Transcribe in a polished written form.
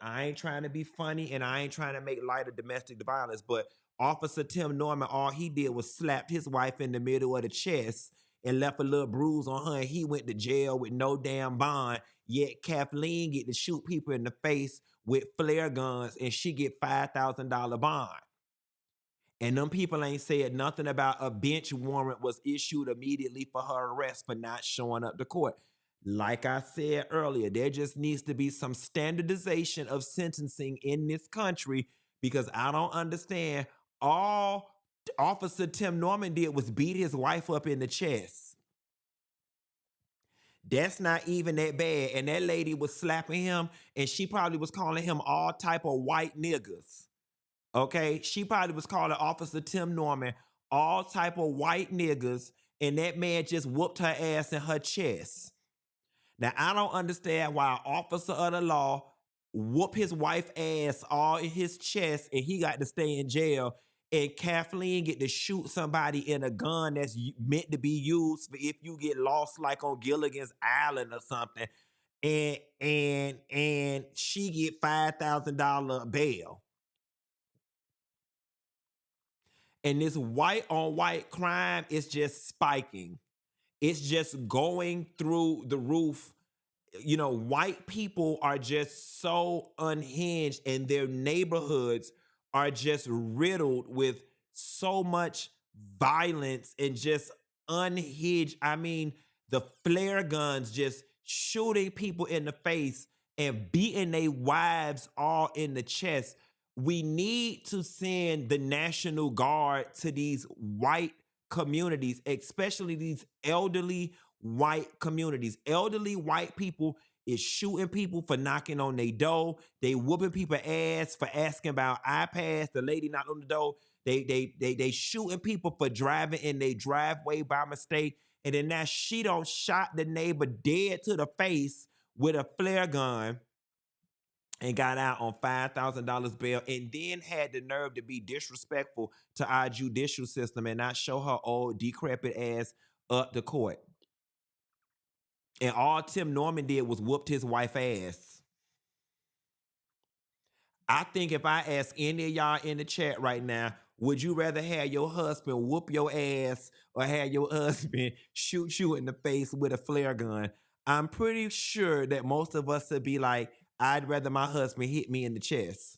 I ain't trying to be funny and I ain't trying to make light of domestic violence, but Officer Tim Norman, all he did was slapped his wife in the middle of the chest and left a little bruise on her, and he went to jail with no damn bond. Yet Kathleen get to shoot people in the face with flare guns and she get $5,000 bond. And them people ain't said nothing about a bench warrant was issued immediately for her arrest for not showing up to court. Like I said earlier, there just needs to be some standardization of sentencing in this country because I don't understand. All Officer Tim Norman did was beat his wife up in the chest. That's not even that bad. And that lady was slapping him and she probably was calling him all type of white niggas. Okay, she probably was calling Officer Tim Norman all type of white niggas, and that man just whooped her ass in her chest. Now I don't understand why an officer of the law whoop his wife ass all in his chest, and he got to stay in jail. And Kathleen get to shoot somebody in a gun that's meant to be used for if you get lost, like on Gilligan's Island or something. And she get $5,000 bail. And this white on white crime is just spiking. It's just going through the roof. You know, white people are just so unhinged and their neighborhoods are just riddled with so much violence and just unhinged. I mean, the flare guns just shooting people in the face and beating their wives all in the chest. We need to send the National Guard to these white communities, especially these elderly white communities. Elderly white people is shooting people for knocking on their door. They whooping people ass for asking about iPads. The lady knocked on the door. They shooting people for driving in their driveway by mistake. And then now she don't shot the neighbor dead to the face with a flare gun and got out on $5,000 bail, and then had the nerve to be disrespectful to our judicial system and not show her old decrepit ass up to court. And all Tim Norman did was whooped his wife ass. I think if I ask any of y'all in the chat right now, would you rather have your husband whoop your ass or have your husband shoot you in the face with a flare gun? I'm pretty sure that most of us would be like, I'd rather my husband hit me in the chest.